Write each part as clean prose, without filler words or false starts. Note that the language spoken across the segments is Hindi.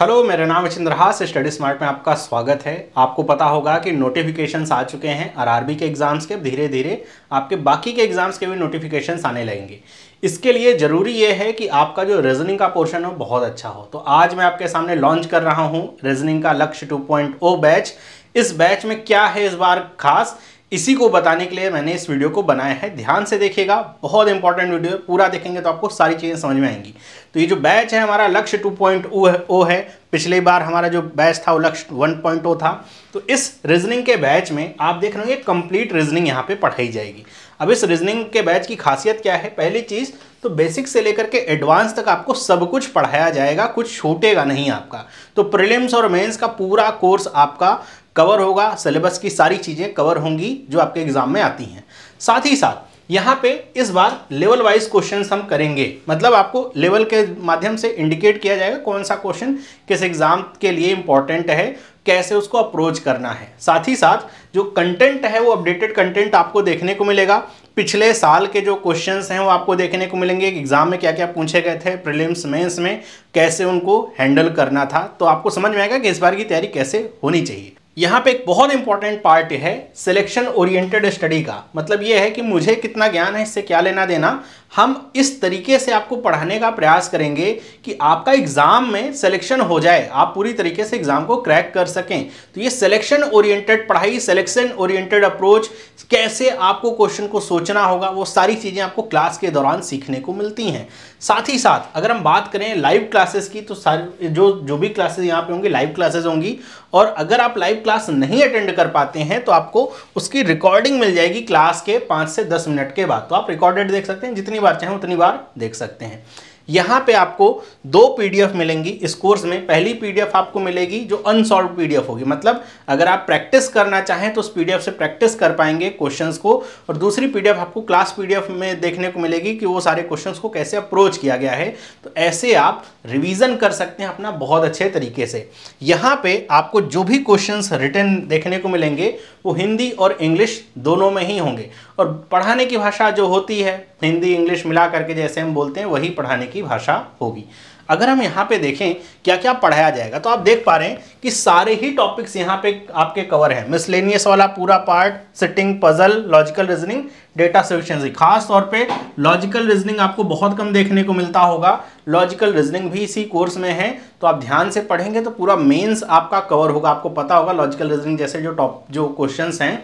हेलो, मेरा नाम है चंद्रहास। स्टडी स्मार्ट में आपका स्वागत है। आपको पता होगा कि नोटिफिकेशंस आ चुके हैं आरआरबी के एग्ज़ाम्स के। धीरे धीरे आपके बाकी के एग्ज़ाम्स के भी नोटिफिकेशंस आने लगेंगे। इसके लिए ज़रूरी ये है कि आपका जो रीजनिंग का पोर्शन हो बहुत अच्छा हो। तो आज मैं आपके सामने लॉन्च कर रहा हूँ रीजनिंग का लक्ष्य 2.0 बैच। इस बैच में क्या है इस बार खास, इसी को बताने के लिए मैंने इस वीडियो को बनाया है। ध्यान से देखिएगा, बहुत इंपॉर्टेंट वीडियो, पूरा देखेंगे तो आपको सारी चीज़ें समझ में आएंगी। तो ये जो बैच है हमारा लक्ष्य 2.0 है। पिछली बार हमारा जो बैच था वो लक्ष्य 1.0 था। तो इस रीजनिंग के बैच में आप देख रहे होंगे कंप्लीट रीजनिंग यहाँ पे पढ़ाई जाएगी। अब इस रीजनिंग के बैच की खासियत क्या है? पहली चीज़ तो बेसिक से लेकर के एडवांस तक आपको सब कुछ पढ़ाया जाएगा, कुछ छूटेगा नहीं आपका। तो प्रीलिम्स और मेंस का पूरा कोर्स आपका कवर होगा, सिलेबस की सारी चीज़ें कवर होंगी जो आपके एग्जाम में आती हैं। साथ ही साथ यहाँ पे इस बार लेवल वाइज क्वेश्चंस हम करेंगे, मतलब आपको लेवल के माध्यम से इंडिकेट किया जाएगा कौन सा क्वेश्चन किस एग्जाम के लिए इंपॉर्टेंट है, कैसे उसको अप्रोच करना है। साथ ही साथ जो कंटेंट है वो अपडेटेड कंटेंट आपको देखने को मिलेगा। पिछले साल के जो क्वेश्चंस हैं वो आपको देखने को मिलेंगे, एग्जाम में क्या क्या पूछे गए थे, प्रीलिम्स मेंस में कैसे उनको हैंडल करना था। तो आपको समझ में आएगा कि इस बार की तैयारी कैसे होनी चाहिए। यहाँ पे एक बहुत इंपॉर्टेंट पार्ट है सिलेक्शन ओरिएंटेड स्टडी का। मतलब ये है कि मुझे कितना ज्ञान है, इससे क्या लेना देना। हम इस तरीके से आपको पढ़ाने का प्रयास करेंगे कि आपका एग्जाम में सिलेक्शन हो जाए, आप पूरी तरीके से एग्जाम को क्रैक कर सकें। तो ये सिलेक्शन ओरिएंटेड पढ़ाई, सिलेक्शन ओरिएंटेड अप्रोच, कैसे आपको क्वेश्चन को सोचना होगा, वो सारी चीज़ें आपको क्लास के दौरान सीखने को मिलती हैं। साथ ही साथ अगर हम बात करें लाइव क्लासेस की, तो सारी जो भी क्लासेस यहाँ पे होंगी लाइव क्लासेस होंगी। और अगर आप लाइव क्लास नहीं अटेंड कर पाते हैं तो आपको उसकी रिकॉर्डिंग मिल जाएगी क्लास के 5 से 10 मिनट के बाद। तो आप रिकॉर्डेड देख सकते हैं, जितनी बार चाहें उतनी बार देख सकते हैं। यहाँ पे आपको 2 पीडीएफ मिलेंगी इस कोर्स में। पहली पीडीएफ आपको मिलेगी जो अनसॉल्व पीडीएफ होगी, मतलब अगर आप प्रैक्टिस करना चाहें तो उस पीडीएफ से प्रैक्टिस कर पाएंगे क्वेश्चंस को। और दूसरी पीडीएफ आपको क्लास पीडीएफ में देखने को मिलेगी कि वो सारे क्वेश्चंस को कैसे अप्रोच किया गया है। तो ऐसे आप रिवीजन कर सकते हैं अपना बहुत अच्छे तरीके से। यहाँ पे आपको जो भी क्वेश्चंस रिटन देखने को मिलेंगे वो हिंदी और इंग्लिश दोनों में ही होंगे। और पढ़ाने की भाषा जो होती है हिंदी इंग्लिश मिला करके जैसे हम बोलते हैं वही पढ़ाने की भाषा होगी। अगर हम यहाँ पे देखें क्या क्या पढ़ाया जाएगा तो आप देख पा रहे हैं कि सारे ही टॉपिक्स यहाँ पे आपके कवर हैं। मिसलेनियस वाला पूरा part, sitting, puzzle, logical reasoning, data sufficiency. खास तौर पे लॉजिकल रीजनिंग आपको बहुत कम देखने को मिलता होगा। लॉजिकल रीजनिंग भी इसी कोर्स में है, तो आप ध्यान से पढ़ेंगे तो पूरा मेंस आपका कवर होगा। आपको पता होगा लॉजिकल रीजनिंग जैसे जो क्वेश्चंस हैं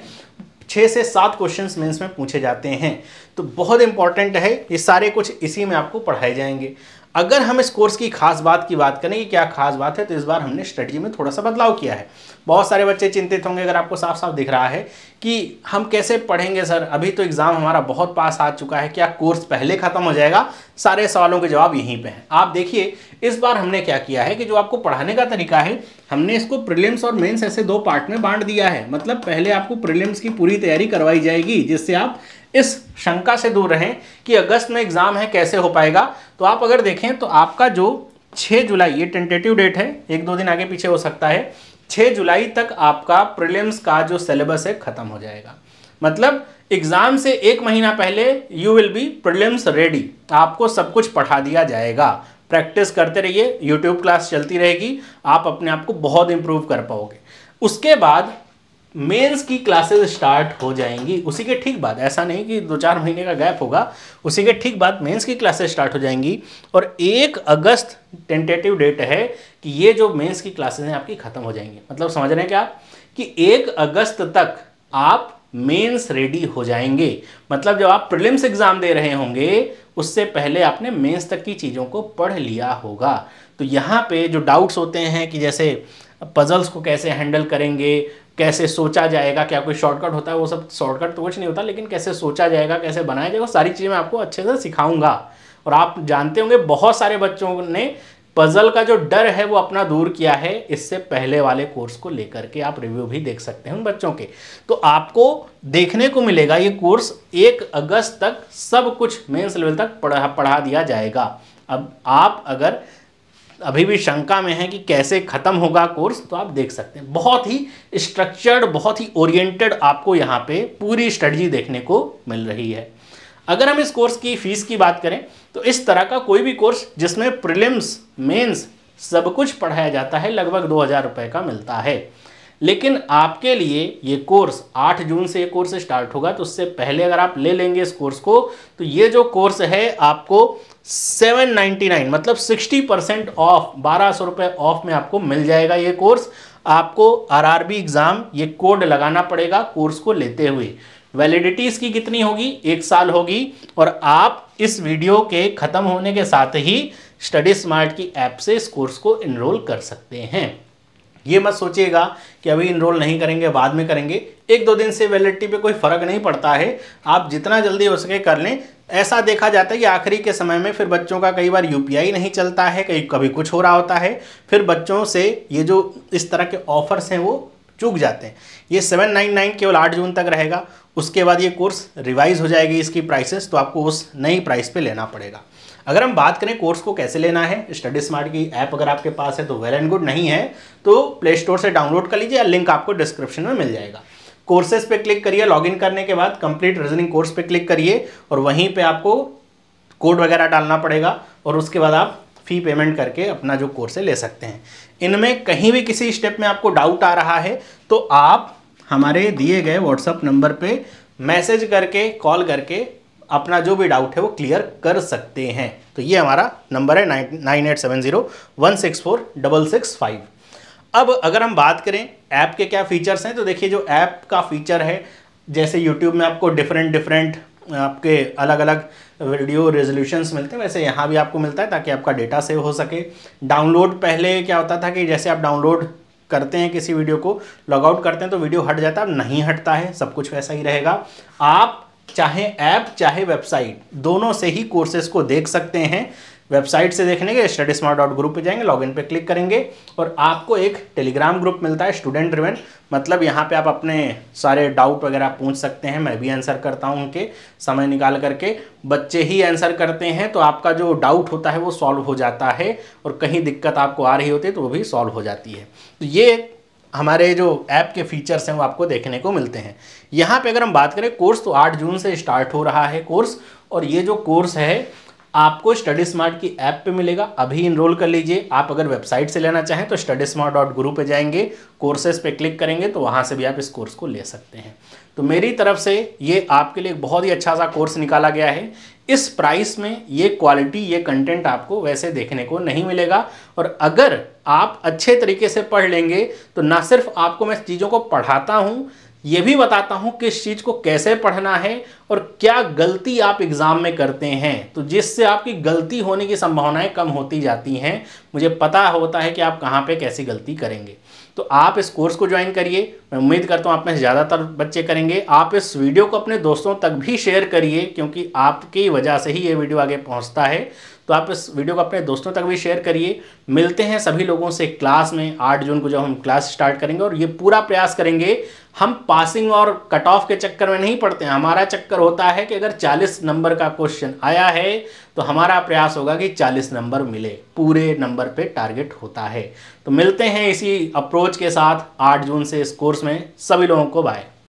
6 से 7 क्वेश्चंस मेंस में पूछे जाते हैं। तो बहुत इंपॉर्टेंट है, ये सारे कुछ इसी में आपको पढ़ाए जाएंगे। अगर हम इस कोर्स की खास बात की बात करें कि क्या खास बात है, तो इस बार हमने स्ट्रेटजी में थोड़ा सा बदलाव किया है। बहुत सारे बच्चे चिंतित होंगे, अगर आपको साफ साफ दिख रहा है कि हम कैसे पढ़ेंगे सर, अभी तो एग्जाम हमारा बहुत पास आ चुका है, क्या कोर्स पहले खत्म हो जाएगा? सारे सवालों के जवाब यहीं पे हैं। आप देखिए इस बार हमने क्या किया है कि जो आपको पढ़ाने का तरीका है हमने इसको प्रीलिम्स और मेंस ऐसे 2 पार्ट में बांट दिया है। मतलब पहले आपको प्रीलिम्स की पूरी तैयारी करवाई जाएगी, जिससे आप इस शंका से दूर रहें कि अगस्त में एग्जाम है कैसे हो पाएगा। तो आप अगर देखें तो आपका जो 6 जुलाई, ये टेंटेटिव डेट है, 1-2 दिन आगे पीछे हो सकता है, 6 जुलाई तक आपका प्रीलिम्स का जो सिलेबस है खत्म हो जाएगा। मतलब एग्जाम से 1 महीना पहले you will be prelims ready, आपको सब कुछ पढ़ा दिया जाएगा। प्रैक्टिस करते रहिए, यूट्यूब क्लास चलती रहेगी, आप अपने आप को बहुत इंप्रूव कर पाओगे। उसके बाद मेंस की क्लासेस स्टार्ट हो जाएंगी उसी के ठीक बाद। ऐसा नहीं कि 2-4 महीने का गैप होगा, उसी के ठीक बाद मेंस की क्लासेस स्टार्ट हो जाएंगी। और 1 अगस्त टेंटेटिव डेट है कि ये जो मेंस की क्लासेस हैं आपकी खत्म हो जाएंगी। मतलब समझ रहे हैं क्या कि 1 अगस्त तक आप मेंस रेडी हो जाएंगे। मतलब जब आप प्रीलिम्स एग्जाम दे रहे होंगे उससे पहले आपने मेंस तक की चीज़ों को पढ़ लिया होगा। तो यहाँ पे जो डाउट्स होते हैं कि जैसे पजल्स को कैसे हैंडल करेंगे, कैसे सोचा जाएगा, क्या कोई शॉर्टकट होता है, वो सब शॉर्टकट तो कुछ नहीं होता, लेकिन कैसे सोचा जाएगा, कैसे बनाया जाएगा, सारी चीज़ें मैं आपको अच्छे से सिखाऊंगा। और आप जानते होंगे बहुत सारे बच्चों ने पजल का जो डर है वो अपना दूर किया है इससे पहले वाले कोर्स को लेकर के। आप रिव्यू भी देख सकते हैं उन बच्चों के। तो आपको देखने को मिलेगा ये कोर्स 1 अगस्त तक सब कुछ मेंस लेवल तक पढ़ा दिया जाएगा। अब आप अगर अभी भी शंका में है कि कैसे खत्म होगा कोर्स, तो आप देख सकते हैं बहुत ही स्ट्रक्चर्ड, बहुत ही ओरिएंटेड आपको यहाँ पे पूरी स्ट्रेटजी देखने को मिल रही है। अगर हम इस कोर्स की फीस की बात करें तो इस तरह का कोई भी कोर्स जिसमें प्रीलिम्स, मेंस सब कुछ पढ़ाया जाता है, लगभग 2000 रुपये का मिलता है। लेकिन आपके लिए ये कोर्स 8 जून से ये कोर्स स्टार्ट होगा, तो उससे पहले अगर आप ले लेंगे इस कोर्स को, तो ये जो कोर्स है आपको 799 मतलब 60% ऑफ, 1200 रुपये ऑफ में आपको मिल जाएगा ये कोर्स। आपको आरआरबी एग्जाम ये कोड लगाना पड़ेगा कोर्स को लेते हुए। वैलिडिटी इसकी कितनी होगी? 1 साल होगी। और आप इस वीडियो के खत्म होने के साथ ही स्टडी स्मार्ट की ऐप से इस कोर्स को एनरोल कर सकते हैं। ये मत सोचिएगा कि अभी इनरोल नहीं करेंगे, बाद में करेंगे। 1-2 दिन से वैलिडिटी पे कोई फर्क नहीं पड़ता है, आप जितना जल्दी हो सके कर लें। ऐसा देखा जाता है कि आखिरी के समय में फिर बच्चों का कई बार यूपीआई नहीं चलता है, कभी कुछ हो रहा होता है, फिर बच्चों से ये जो इस तरह के ऑफर्स हैं वो चूक जाते हैं। ये 799 केवल 8 जून तक रहेगा, उसके बाद ये कोर्स रिवाइज हो जाएगी इसकी प्राइसेस, तो आपको उस नई प्राइस पे लेना पड़ेगा। अगर हम बात करें कोर्स को कैसे लेना है, स्टडी स्मार्ट की ऐप अगर आपके पास है तो वेल एंड गुड, नहीं है तो प्ले स्टोर से डाउनलोड कर लीजिए, लिंक आपको डिस्क्रिप्शन में मिल जाएगा। कोर्सेज पे क्लिक करिए, लॉगिन करने के बाद कंप्लीट रीजनिंग कोर्स पे क्लिक करिए और वहीं पे आपको कोड वगैरह डालना पड़ेगा और उसके बाद आप फी पेमेंट करके अपना जो कोर्स है ले सकते हैं। इनमें कहीं भी किसी स्टेप में आपको डाउट आ रहा है तो आप हमारे दिए गए व्हाट्सएप नंबर पे मैसेज करके, कॉल करके अपना जो भी डाउट है वो क्लियर कर सकते हैं। तो ये हमारा नंबर है 9870164665। अब अगर हम बात करें ऐप के क्या फीचर्स हैं, तो देखिए जो ऐप का फीचर है, जैसे यूट्यूब में आपको डिफरेंट आपके अलग अलग वीडियो रेजोल्यूशंस मिलते हैं, वैसे यहाँ भी आपको मिलता है ताकि आपका डेटा सेव हो सके। डाउनलोड, पहले क्या होता था कि जैसे आप डाउनलोड करते हैं किसी वीडियो को, लॉग आउट करते हैं तो वीडियो हट जाता है, अब नहीं हटता है, सब कुछ वैसा ही रहेगा। आप चाहे ऐप चाहे वेबसाइट दोनों से ही कोर्सेज को देख सकते हैं। वेबसाइट से देखने के studysmart.group पे जाएंगे, लॉगिन पे क्लिक करेंगे और आपको एक टेलीग्राम ग्रुप मिलता है स्टूडेंट ड्रिवन, मतलब यहाँ पे आप अपने सारे डाउट वगैरह पूछ सकते हैं। मैं भी आंसर करता हूँ उनके, समय निकाल करके। बच्चे ही आंसर करते हैं तो आपका जो डाउट होता है वो सॉल्व हो जाता है और कहीं दिक्कत आपको आ रही होती है तो वो भी सॉल्व हो जाती है। तो ये हमारे जो ऐप के फीचर्स हैं वो आपको देखने को मिलते हैं। यहाँ पे अगर हम बात करें कोर्स, तो 8 जून से स्टार्ट हो रहा है कोर्स और ये जो कोर्स है आपको स्टडी स्मार्ट की ऐप पे मिलेगा, अभी इनरोल कर लीजिए। आप अगर वेबसाइट से लेना चाहें तो studysmart.guru पे जाएंगे, कोर्सेज पे क्लिक करेंगे तो वहाँ से भी आप इस कोर्स को ले सकते हैं। तो मेरी तरफ से ये आपके लिए एक बहुत ही अच्छा सा कोर्स निकाला गया है। इस प्राइस में ये क्वालिटी, ये कंटेंट आपको वैसे देखने को नहीं मिलेगा। और अगर आप अच्छे तरीके से पढ़ लेंगे तो ना सिर्फ आपको मैं चीज़ों को पढ़ाता हूँ, ये भी बताता हूँ कि इस चीज़ को कैसे पढ़ना है और क्या गलती आप एग्ज़ाम में करते हैं, तो जिससे आपकी गलती होने की संभावनाएं कम होती जाती हैं। मुझे पता होता है कि आप कहाँ पे कैसी गलती करेंगे। तो आप इस कोर्स को ज्वाइन करिए, मैं उम्मीद करता हूँ आप में से ज़्यादातर बच्चे करेंगे। आप इस वीडियो को अपने दोस्तों तक भी शेयर करिए, क्योंकि आपकी वजह से ही ये वीडियो आगे पहुँचता है। तो आप इस वीडियो को अपने दोस्तों तक भी शेयर करिए। मिलते हैं सभी लोगों से क्लास में 8 जून को जब हम क्लास स्टार्ट करेंगे, और ये पूरा प्रयास करेंगे, हम पासिंग और कट ऑफ के चक्कर में नहीं पड़ते हैं। हमारा चक्कर होता है कि अगर 40 नंबर का क्वेश्चन आया है तो हमारा प्रयास होगा कि 40 नंबर मिले, पूरे नंबर पे टारगेट होता है। तो मिलते हैं इसी अप्रोच के साथ 8 जून से इस कोर्स में। सभी लोगों को बाय।